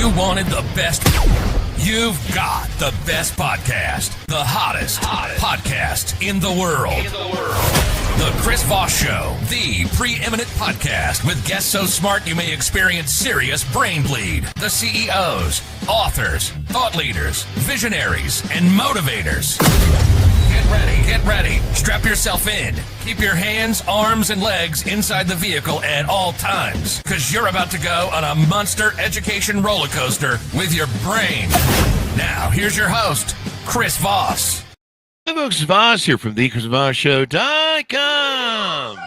You wanted the best. You've got the best podcast. The hottest podcast in the world. The Chris Voss Show, the preeminent podcast with guests so smart you may experience serious brain bleed. The CEOs, authors, thought leaders, visionaries, and motivators. Get ready. Strap yourself in. Keep your hands, arms, and legs inside the vehicle at all times, because you're about to go on a monster education roller coaster with your brain. Now, here's your host, Chris Voss. Hi, folks. Voss here from the ChrisVossShow.com.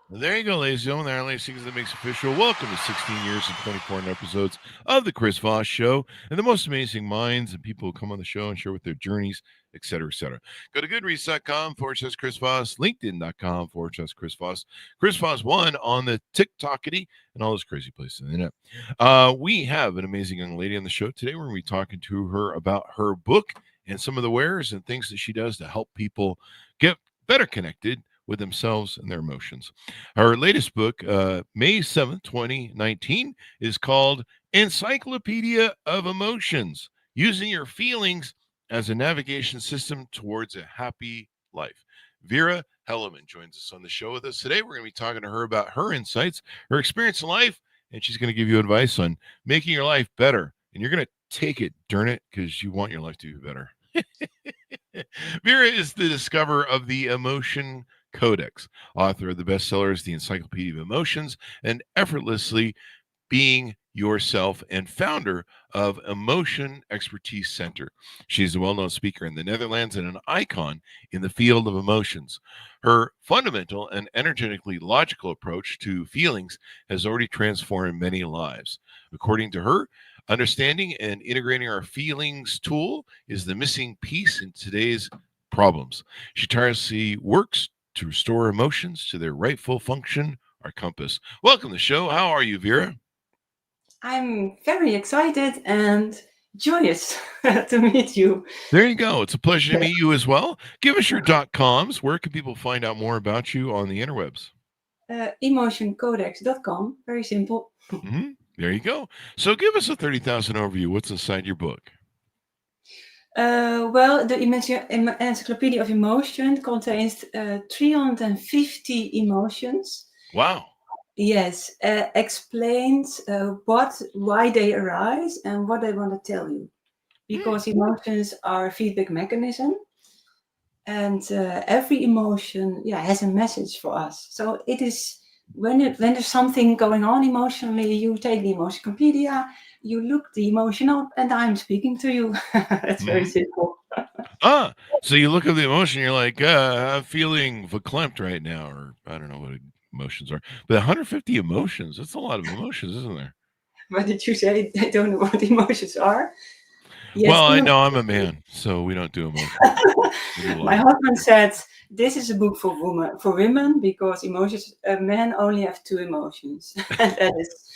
There you go, ladies and gentlemen. The only thing that makes official. Welcome to 16 years and 24 episodes of the Chris Voss Show, and the most amazing minds and people who come on the show and share with their journeys, etc., etc. Go to goodreads.com/Chris Voss, LinkedIn.com/Chris Voss, Chris Voss1 on the TikTokity, and all those crazy places on the internet. We have an amazing young lady on the show today. We're going to be talking to her about her book and some of the wares and things that she does to help people get better connected with themselves and their emotions. Her latest book, May 7th, 2019, is called Encyclopedia of Emotions, Using Your Feelings as a Navigation System Towards a Happy Life. Vera Helleman joins us on the show with us today. We're going to be talking to her about her insights, her experience in life, and she's going to give you advice on making your life better. And you're going to take it, darn it, because you want your life to be better. Vera is the discoverer of the Emotion Codex, author of the bestsellers The Encyclopedia of Emotions and Effortlessly Being Yourself, and founder of Emotion Expertise Center. She's a well-known speaker in the Netherlands and an icon in the field of emotions. Her fundamental and energetically logical approach to feelings has already transformed many lives. According to her, understanding and integrating our feelings tool is the missing piece in today's problems. She tirelessly works to restore emotions to their rightful function, our compass. Welcome to the show. How are you, Vera? I'm very excited and joyous to meet you. There you go. It's a pleasure to meet you as well. Give us your .coms. Where can people find out more about you on the interwebs? Emotioncodex.com. Very simple. Mm-hmm. There you go. So give us a 30,000 overview. What's inside your book? Well, the Encyclopedia of Emotion contains 350 emotions. Wow. Yes, explains why they arise and what they want to tell you. Because emotions are a feedback mechanism, and every emotion has a message for us. So it is when there's something going on emotionally, you take the Emotioncopedia, you look the emotion up, and I'm speaking to you. It's very simple. So you look at the emotion, you're like, I'm feeling verklempt right now, or I don't know what emotions are. But 150 emotions, that's a lot of emotions, isn't there? What did you say? I don't know what emotions are. Yes, well, I know I'm a man, so we don't do emotions. My husband said, this is a book for women because emotions, men only have two emotions. And that is,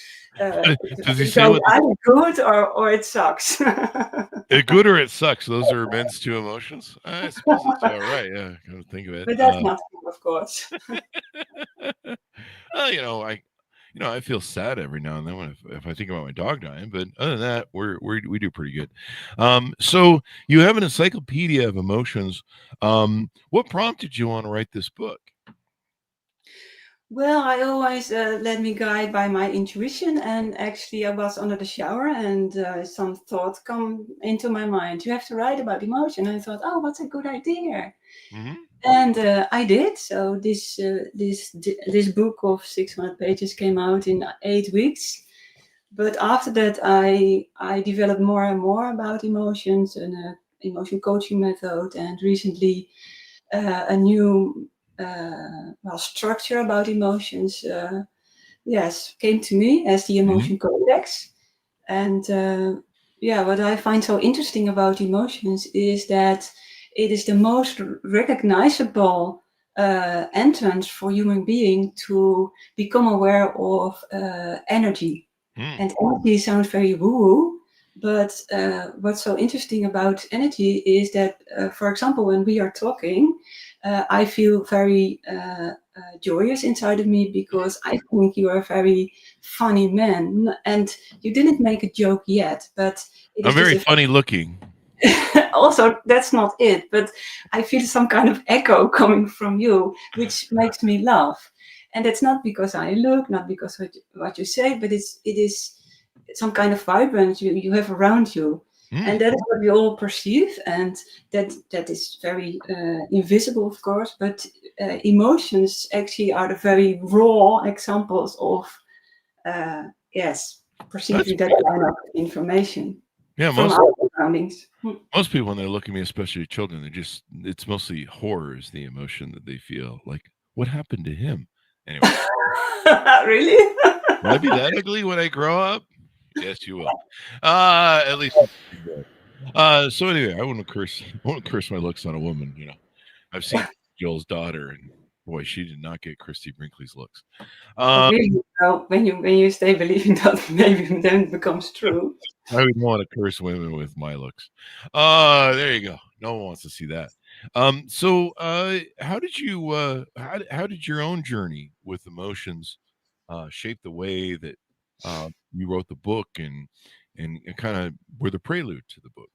does he say what either good or it sucks. Good or it sucks. Those are men's two emotions. I suppose that's all right. Yeah, I gotta think of it. But that's not true, of course. I feel sad every now and then if I think about my dog dying. But other than that, we do pretty good. So you have an encyclopedia of emotions. What prompted you on to write this book? Well, I always let me guide by my intuition, and actually I was under the shower and some thoughts come into my mind. You have to write about emotion. And I thought, oh, what's a good idea? Mm-hmm. And I did. So this book of 600 pages came out in 8 weeks. But after that, I developed more and more about emotions and emotion coaching method, and recently a new structure about emotions came to me as the Emotion Codex. And what I find so interesting about emotions is that it is the most recognizable entrance for human being to become aware of energy. And energy sounds very woo-woo, but what's so interesting about energy is that, for example, when we are talking, I feel very joyous inside of me because I think you are a very funny man. And you didn't make a joke yet, but it I'm is just very a funny looking. also, that's not it, but I feel some kind of echo coming from you, which makes me laugh. And that's not because I look, not because what you say, but it is some kind of vibrance you have around you. And that is what we all perceive, and that is very invisible, of course, but emotions actually are the very raw examples of, perceiving that kind of information. Yeah, From our surroundings. most people when they're looking at me, especially children, it's mostly horror is the emotion that they feel. Like, what happened to him? Anyway. Really? Will I be that ugly when I grow up? Yes, you will. At least. So anyway, I won't curse my looks on a woman. You know, I've seen Joel's daughter, and boy, she did not get Christy Brinkley's looks. Really? Well, when you stay believing that, maybe then it becomes true. I would want to curse women with my looks. There you go. No one wants to see that. So how did you how did your own journey with emotions shape the way that you wrote the book and kind of were the prelude to the book?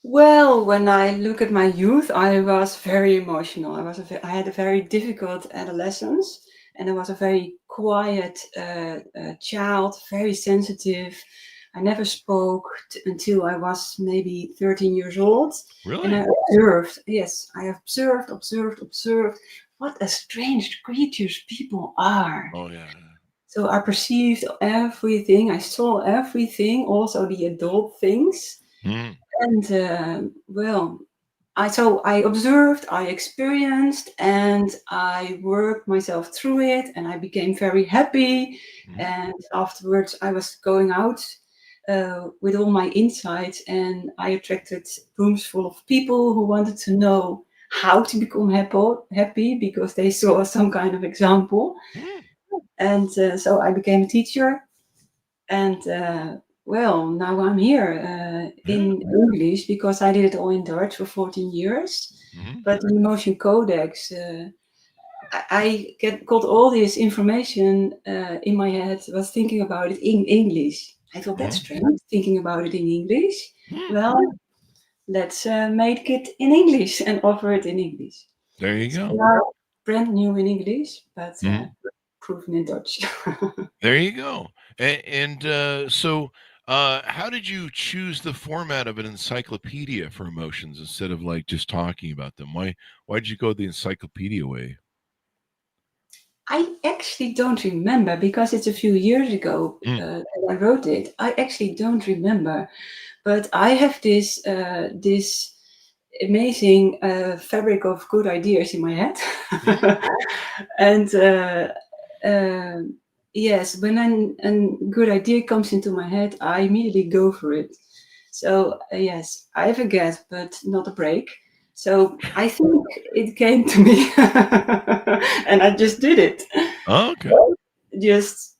Well, when I look at my youth, I was very emotional. I had a very difficult adolescence, and I was a very quiet child, very sensitive. I never spoke until I was maybe 13 years old. Really? And I observed, yes, I observed what a strange creatures people are. Oh yeah. So I perceived everything, I saw everything, also the adult things. And I observed, I experienced, and I worked myself through it, and I became very happy. And afterwards, I was going out with all my insights, and I attracted rooms full of people who wanted to know how to become happy because they saw some kind of example. And so I became a teacher, and now I'm here in English because I did it all in Dutch for 14 years. But the Emotion Codex, I got all this information in my head, was thinking about it in English. I thought that's strange, thinking about it in English. Well, let's make it in English and offer it in English. There you go. Now, brand new in English, but proven in Dutch. There you go. So how did you choose the format of an encyclopedia for emotions instead of like just talking about them? Why did you go the encyclopedia way? I actually don't remember because it's a few years ago that I wrote it. I actually don't remember, but I have this this amazing fabric of good ideas in my head, and yes, when a good idea comes into my head, I immediately go for it. So yes, I have a guess, but not a break. So I think it came to me, and I just did it. Oh, okay. Just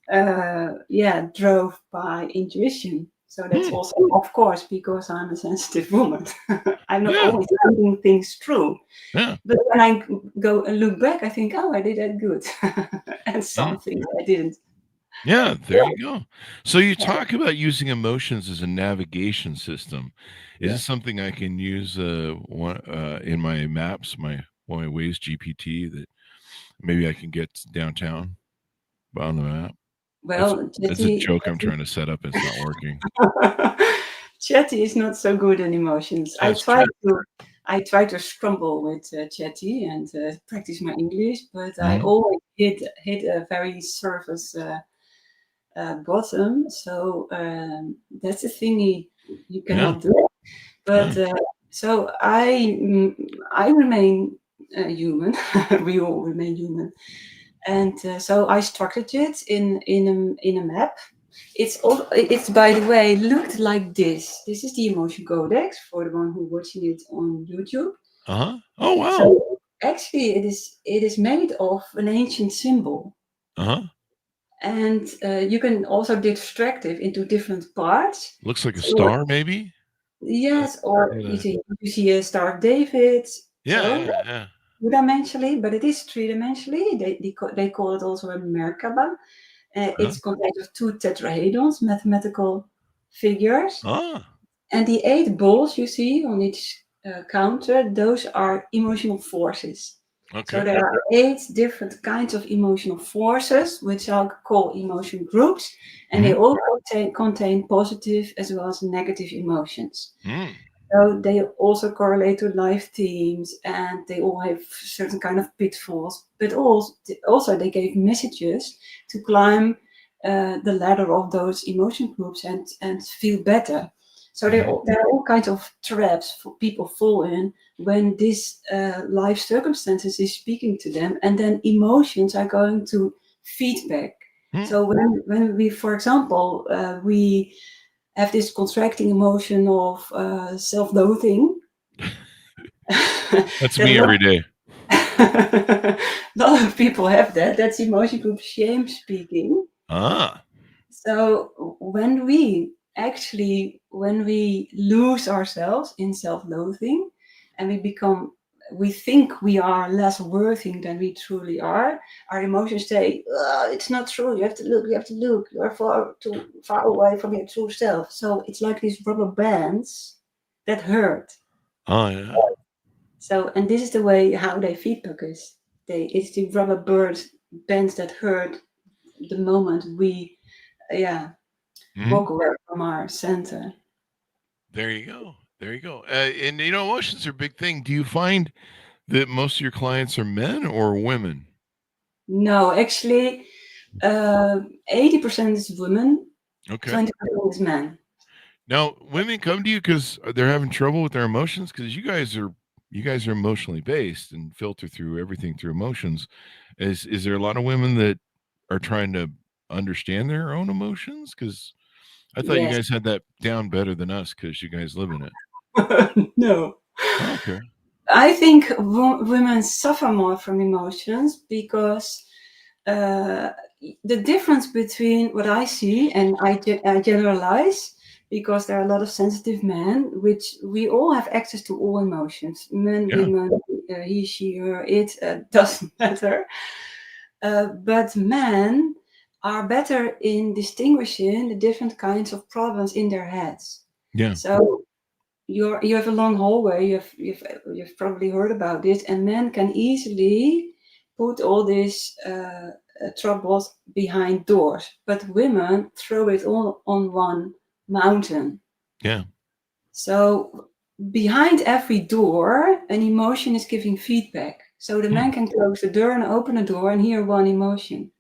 drove by intuition. So that's also, of course, because I'm a sensitive woman. I'm not always thinking things through. Yeah. But when I go and look back, I think, oh, I did that good, and some things I didn't. Yeah, there you go. So you talk about using emotions as a navigation system. Is this something I can use in my maps, my Waze GPT, that maybe I can get downtown on the map? Well, that's a joke I'm trying to set up. It's not working. Chatty is not so good in emotions. I try to scramble with Chatty and practice my English, but I always hit a very surface bottom. So that's a thingy you cannot do. But so I remain human. We all remain human. And so I structured it in a map. It's by the way looked like this. This is the Emotion Codex for the one who's watching it on YouTube. Oh wow! So actually, it is made of an ancient symbol. And you can also extract it into different parts. Looks like a star, maybe. Yes, or you see a Star of David. Yeah. two-dimensionally, but it is three-dimensionally. They call it also a Merkaba. It's composed of two tetrahedrons, mathematical figures. And the 8 balls you see on each counter, those are emotional forces. Okay. So there are 8 different kinds of emotional forces, which I'll call emotion groups, and they all contain positive as well as negative emotions. So they also correlate to life themes, and they all have certain kind of pitfalls, but also they gave messages to climb the ladder of those emotion groups and feel better. So there are all kinds of traps for people fall in when this life circumstances is speaking to them, and then emotions are going to feedback. So when we, for example, we have this contracting emotion of self-loathing. That's me every day. A lot of people have that. That's emotion group shame speaking. So when we lose ourselves in self-loathing and we think we are less worthy than we truly are, our emotions say, it's not true, you have to look, you're too far away from your true self. So it's like these rubber bands that hurt. So, and this is the way how they feedback us. It's the rubber bands that hurt the moment we walk away from our center. There you go. And emotions are a big thing. Do you find that most of your clients are men or women? No, actually, 80% is women. Okay. 20% is men. Now, women come to you because they're having trouble with their emotions, because you guys are emotionally based and filter through everything through emotions. Is there a lot of women that are trying to understand their own emotions? Because I thought you guys had that down better than us because you guys live in it. No. Okay. I think women suffer more from emotions because the difference between what I see, and I generalize, because there are a lot of sensitive men, which we all have access to all emotions. Men, women, he, she, her, it, doesn't matter. But men are better in distinguishing the different kinds of problems in their heads. Yeah. So you have a long hallway. You've probably heard about this, and men can easily put all these troubles behind doors, but women throw it all on one mountain. Yeah. So behind every door, an emotion is giving feedback. So the man can close the door and open the door and hear one emotion.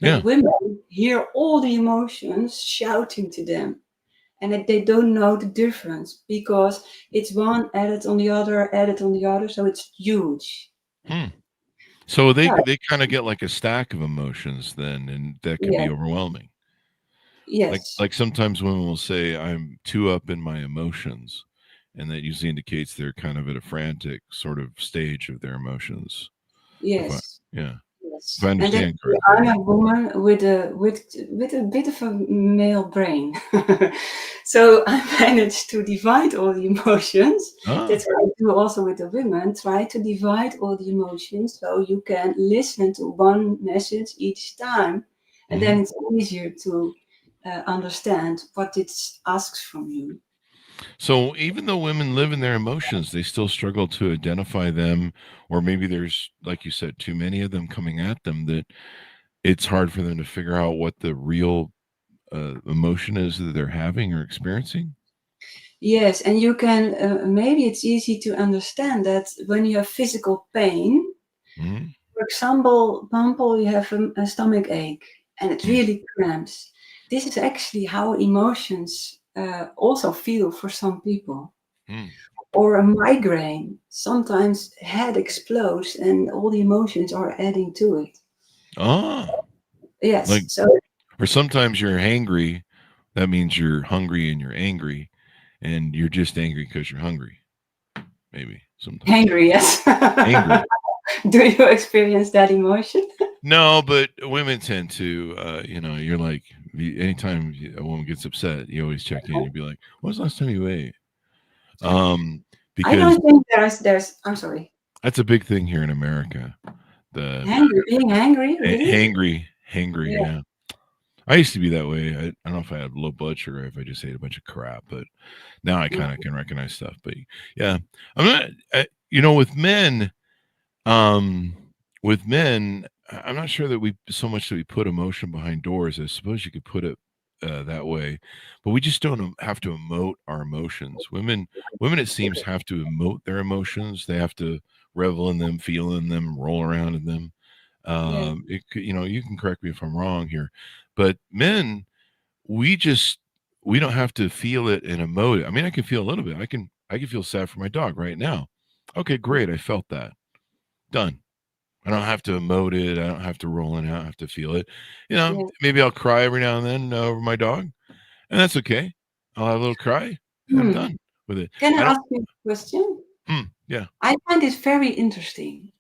But women hear all the emotions shouting to them. And they don't know the difference because it's one added on the other, so it's huge. So they kind of get like a stack of emotions then, and that can be overwhelming. Yes. Like sometimes women will say, I'm too up in my emotions, and that usually indicates they're kind of at a frantic sort of stage of their emotions. Yes. Yes. If I understand correctly. I'm a woman with a bit of a male brain. So I managed to divide all the emotions. That's what I do also with the women. Try to divide all the emotions so you can listen to one message each time. And then it's easier to understand what it asks from you. So even though women live in their emotions, they still struggle to identify them, or maybe there's, like you said, too many of them coming at them, that it's hard for them to figure out what the real emotion is that they're having or experiencing. Yes, and you can, maybe it's easy to understand that when you have physical pain, for example, you have a stomach ache and it really cramps. This is actually how emotions also feel for some people. Or a migraine. Sometimes head explodes and all the emotions are adding to it. Yes. Or sometimes you're hangry. That means you're hungry and you're angry, and you're just angry because you're hungry. Maybe sometimes. Angry, yes. Angry. Do you experience that emotion? No, but women tend to, you're like, anytime a woman gets upset, you always check in. You'd be like, "When's the last time you ate?" Because I don't think there's. I'm sorry. That's a big thing here in America. The Being angry, really? hangry, Yeah. yeah. I used to be that way. I don't know if I had low blood sugar or if I just ate a bunch of crap, but now I kind of can recognize stuff. But yeah, I'm not, with men, um, I'm not sure that we so much that we put emotion behind doors. I suppose you could put it that way, but we just don't have to emote our emotions. Women, it seems, have to emote their emotions. They have to revel in them, feel in them, roll around in them. It could, you can correct me if I'm wrong here, but men, we just we don't have to feel it and emote it. I mean, I can feel a little bit. I can feel sad for my dog right now. Okay, great. I felt that. Done. I don't have to emote it. I don't have to roll it. I don't have to feel it. Maybe I'll cry every now and then over my dog, and that's okay. I'll have a little cry, and I'm done with it. Can I I don't. ask you a question? Yeah. I find it very interesting,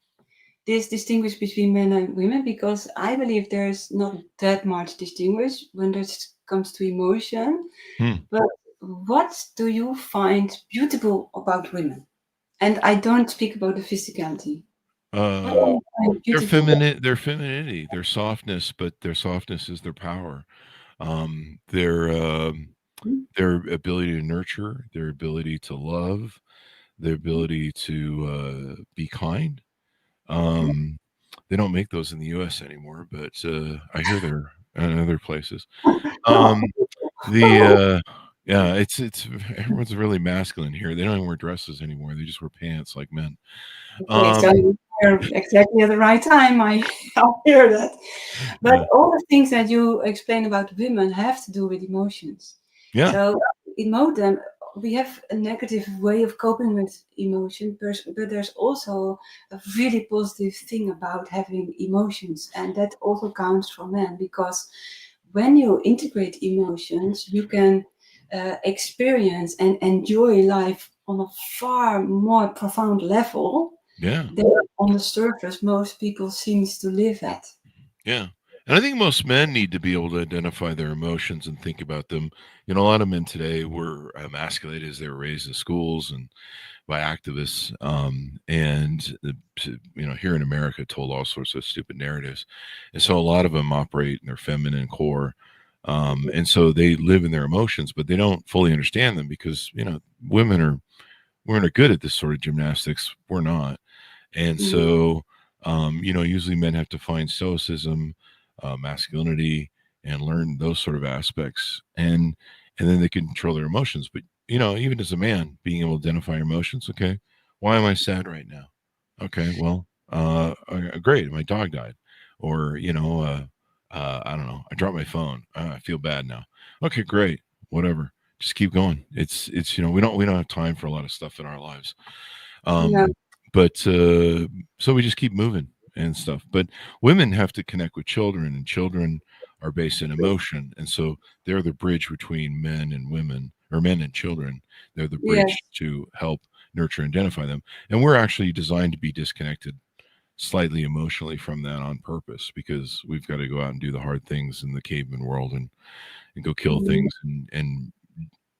this distinguish between men and women, because I believe there's not that much distinguish when it comes to emotion. But what do you find beautiful about women? And I don't speak about the physicality. Their femininity, their softness, but their softness is their power. Their ability to nurture, their ability to love, their ability to be kind. They don't make those in the U.S. anymore, but I hear they're in other places. Yeah, it's everyone's really masculine here. They don't even wear dresses anymore. They just wear pants like men. Okay, so you're exactly at the right time. I'll hear that. But all the things that you explain about women have to do with emotions. Yeah. So emote them. We have a negative way of coping with emotion, but there's also a really positive thing about having emotions, and that also counts for men, because when you integrate emotions, you can experience and enjoy life on a far more profound level than on the surface most people seems to live at. Yeah. And I think most men need to be able to identify their emotions and think about them. A lot of men today were emasculated as they were raised in schools and by activists, and here in America, told all sorts of stupid narratives, and so a lot of them operate in their feminine core, and so they live in their emotions, but they don't fully understand them because women are good at this sort of gymnastics. We're not, and so usually men have to find stoicism, masculinity, and learn those sort of aspects, and then they can control their emotions. But even as a man, being able to identify your emotions. Okay, why am I sad right now? Okay, well, great, my dog died, or I don't know, I dropped my phone. I feel bad now. Okay, great, whatever. Just keep going. It's we don't have time for a lot of stuff in our lives. But so we just keep moving and stuff. But women have to connect with children, and children are based in emotion, and so they're the bridge between men and women, or men and children. They're the bridge to help nurture and identify them. And we're actually designed to be disconnected slightly emotionally from that on purpose, because we've got to go out and do the hard things in the caveman world and go kill things and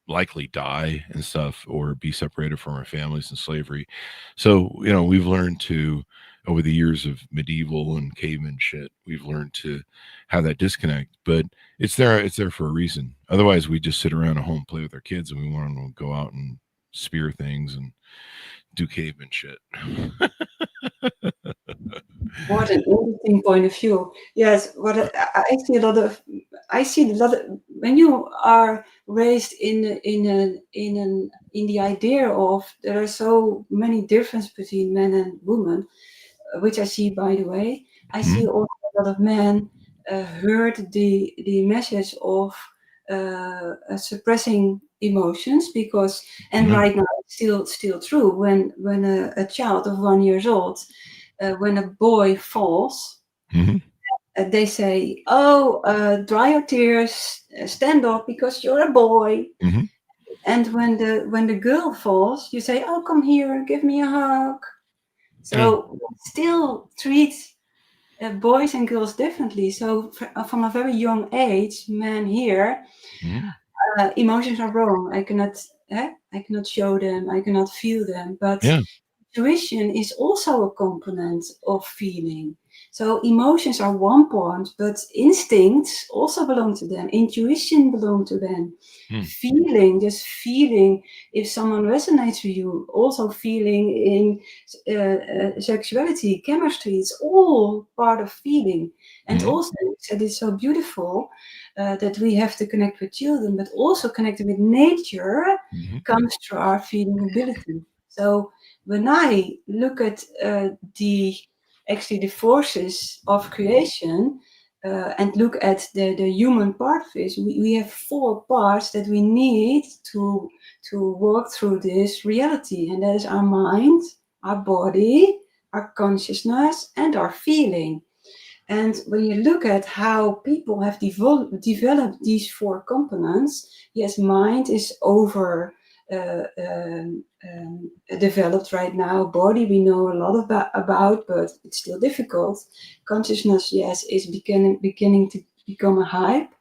likely die and stuff, or be separated from our families in slavery. So we've learned to, over the years of medieval and caveman shit, we've learned to have that disconnect. But it's there for a reason. Otherwise we just sit around at home and play with our kids, and we want them to go out and spear things and do caveman shit. What an interesting point of view. Yes, I see a lot of when you are raised in the idea of there are so many differences between men and women, which I see, by the way. I see also a lot of men heard the message of suppressing emotions, because right now it's still true. When a child of 1 year old, when a boy falls, they say, "Oh, dry your tears, stand up because you're a boy." And when the girl falls, you say, "Oh, come here, give me a hug." So still treat boys and girls differently. So from a very young age, men here, emotions are wrong. I cannot show them. I cannot feel them. But intuition is also a component of feeling. So emotions are one part, but instincts also belong to them. Intuition belongs to them. Feeling, just feeling if someone resonates with you, also feeling in sexuality, chemistry, it's all part of feeling. And also, you said it's so beautiful that we have to connect with children, but also connecting with nature comes through our feeling ability. So when I look at the forces of creation and look at the human part of it, we have 4 parts that we need to work through this reality, and that is our mind, our body, our consciousness, and our feeling. And when you look at how people have developed these 4 components, yes, mind is over developed right now. Body we know a lot about, but it's still difficult. Consciousness, yes, is beginning to become a hype.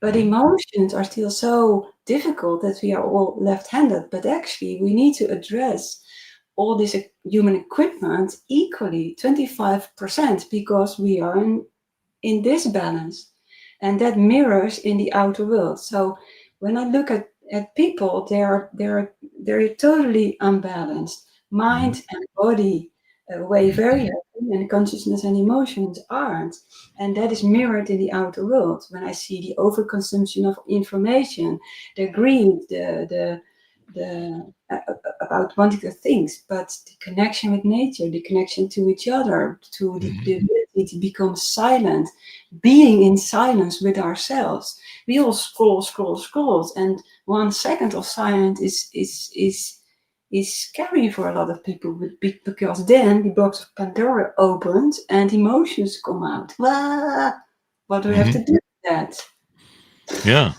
But emotions are still so difficult that we are all left-handed. But actually, we need to address all this human equipment equally, 25%, because we are in disbalance. And that mirrors in the outer world. So when I look at people, they're totally unbalanced. Mind and body weigh very heavy, and consciousness and emotions aren't. And that is mirrored in the outer world. When I see the overconsumption of information, the greed, the about wanting the things, but the connection with nature, the connection to each other, to the ability to become silent, being in silence with ourselves. We all scroll, and 1 second of silence is scary for a lot of people, because then the box of Pandora opens and emotions come out. Wah! What do we have to do with that? Yeah.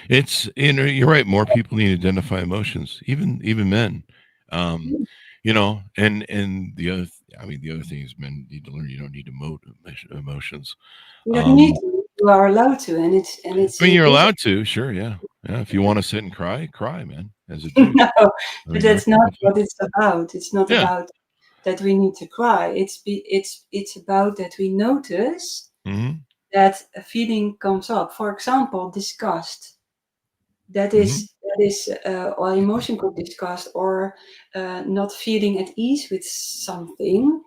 It's, you're right. More people need to identify emotions, even men. And the other, the other thing is men need to learn you don't need to emote emotions. You don't need to. You are allowed to, and it's. You're allowed to, sure, yeah. If you want to sit and cry, man, as a dude. No, but that's not what it's about. It's not about that we need to cry. It's about that we notice that a feeling comes up. For example, disgust. That is or emotion called disgust, or not feeling at ease with something,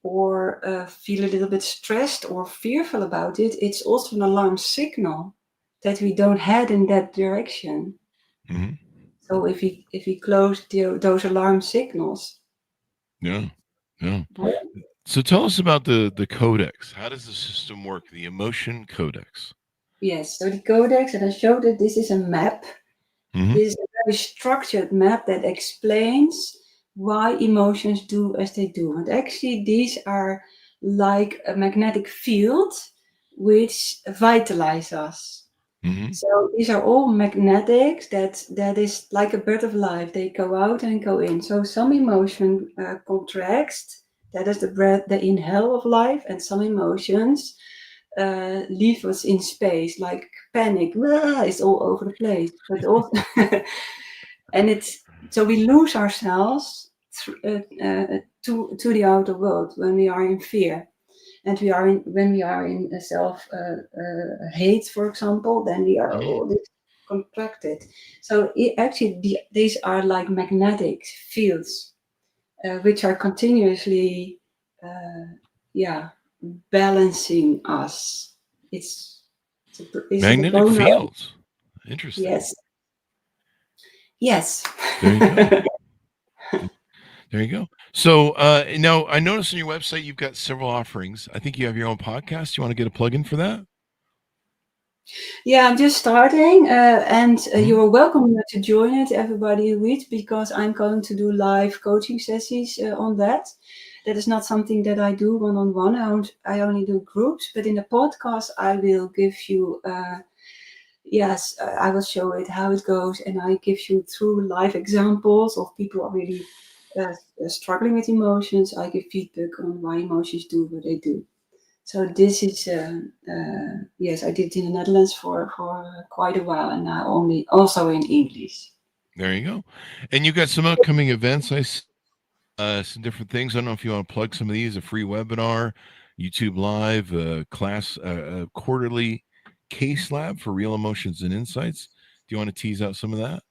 or feel a little bit stressed or fearful about it. It's also an alarm signal that we don't head in that direction. So if we close those alarm signals. Yeah. So tell us about the codex. How does the system work? The emotion codex. Yes. So the codex, and I showed that this is a map. This is a very structured map that explains why emotions do as they do. And actually, these are like a magnetic field which vitalize us. So these are all magnetics that is like a bird of life. They go out and go in. So some emotion contracts, that is the inhale of life, and some emotions leave us in space, like panic. It's all over the place. But also, and it's so we lose ourselves to the outer world when we are in fear. And when we are in self hate, for example, then we are all this contracted. So these are like magnetic fields, which are continuously, balancing us. It's magnetic fields. Interesting. Yes. There you go. There you go. So now I noticed on your website you've got several offerings. I think you have your own podcast. You want to get a plug-in for that? Yeah, I'm just starting, and you're welcome to join it, everybody who reads, because I'm going to do live coaching sessions on that. That is not something that I do one-on-one. I only do groups, but in the podcast, I will give you, I will show it how it goes, and I give you through live examples of people who are really struggling with emotions. I give feedback on why emotions do what they do. So this is, I did it in the Netherlands for quite a while, and now also in English. There you go. And you got some upcoming events, I see. some different things. I don't know if you want to plug some of these, a free webinar, YouTube Live, class, quarterly case lab for real emotions and insights. Do you want to tease out some of that?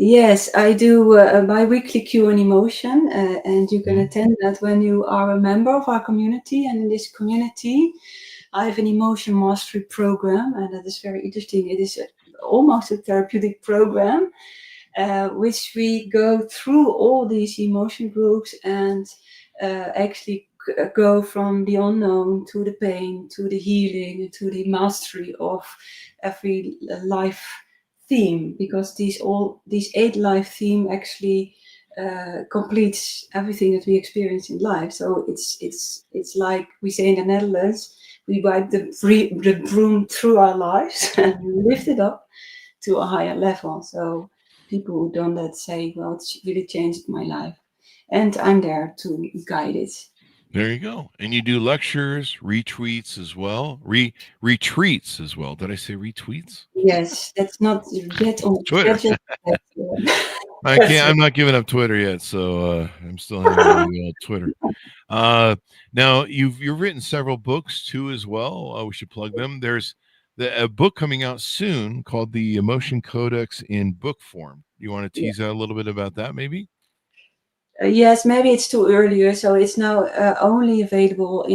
Yes, I do a bi-weekly Q and Emotion, and you can Mhm. attend that when you are a member of our community. And in this community, I have an emotion mastery program, and that is very interesting. It is almost a therapeutic program, which we go through all these emotion groups and actually go from the unknown to the pain, to the healing, to the mastery of every life theme, because these 8 life theme actually completes everything that we experience in life. So it's like we say in the Netherlands, we wipe the broom through our lives and lift it up to a higher level. So people who done that say, well, it's really changed my life, and I'm there to guide it. There you go. And you do lectures, retweets as well. Retreats as well. Did I say retweets? Yes, that's not yet on the Twitter. schedule. But, I that's can't. I'm not giving up Twitter yet, so I'm still hanging on the old Twitter. Now you've written several books too as well. We should plug them. There's a book coming out soon called The Emotion Codex in book form. You want to Yeah. tease out a little bit about that, maybe? Yes, maybe it's too early, so it's now only available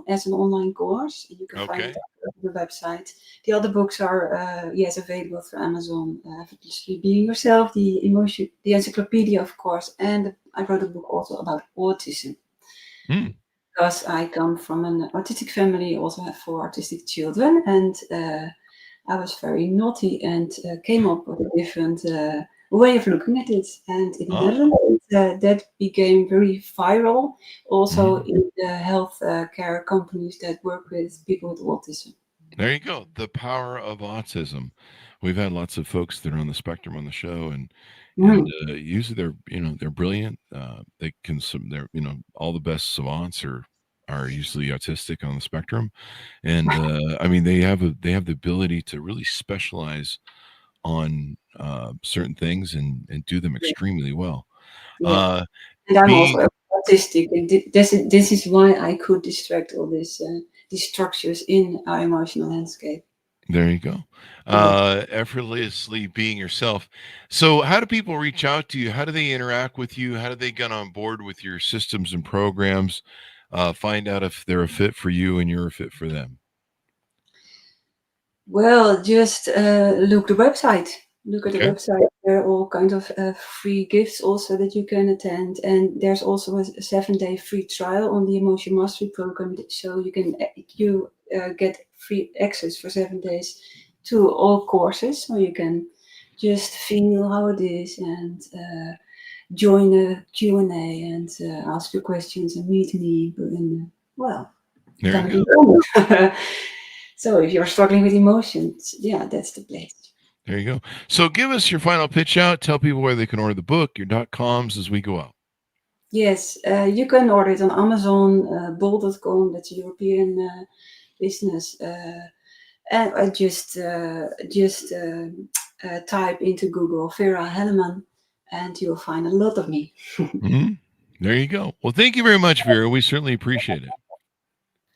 as an online course. You can find Okay. it on the website. The other books are yes available through Amazon. Effortlessly Being Yourself, the encyclopedia, of course, and I wrote a book also about autism. Because I come from an autistic family, also have 4 autistic children, and I was very naughty and came up with a different way of looking at it. And in the Netherlands, that became very viral, also in the health care companies that work with people with autism. There you go. The power of autism. We've had lots of folks that are on the spectrum on the show, and usually they're brilliant. They can they're all the best savants are usually autistic on the spectrum, and I mean they have the ability to really specialize on certain things and do them Yeah. extremely well. Yeah. And I'm Being also autistic. And this is why I could distract all these structures in our emotional landscape. There you go. Yeah. Effortlessly being yourself. So, how do people reach out to you? How do they interact with you? How do they get on board with your systems and programs? Find out if they're a fit for you and you're a fit for them. Well, just look the website. Look at the Okay. website. There are all kinds of free gifts also that you can attend, and there's also a 7-day free trial on the Emotion Mastery program, so you can get free access for 7 days to all courses, so you can just feel how it is and join a Q&A and ask your questions and meet me. And well, There gonna you be go. fun. So if you're struggling with emotions, yeah, that's the place. There you go. So, give us your final pitch out. Tell people where they can order the book, your .coms as we go out. Yes, you can order it on Amazon, bol.com, that's a European business. And just type into Google Vera Helleman, and you'll find a lot of me. There you go. Well, thank you very much, Vera. We certainly appreciate it.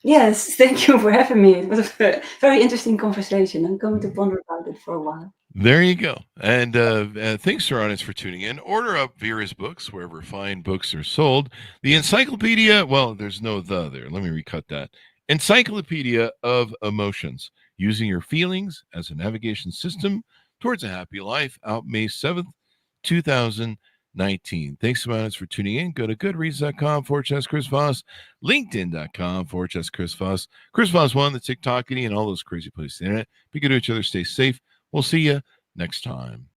Yes, thank you for having me. It was a very interesting conversation. I'm going to ponder about it for a while. There you go. And thanks to our audience for tuning in. Order up Vera's books wherever fine books are sold. The encyclopedia, well, there's no the there. Let me recut that. Encyclopedia of Emotions, using your feelings as a navigation system towards a happy life, out May 7th, 2019. Thanks so much for tuning in. Go to goodreads.com/Chris Voss, LinkedIn.com/Chris Voss, Chris Voss 1, the TikTokity, and all those crazy places on the internet. Be good to each other. Stay safe. We'll see you next time.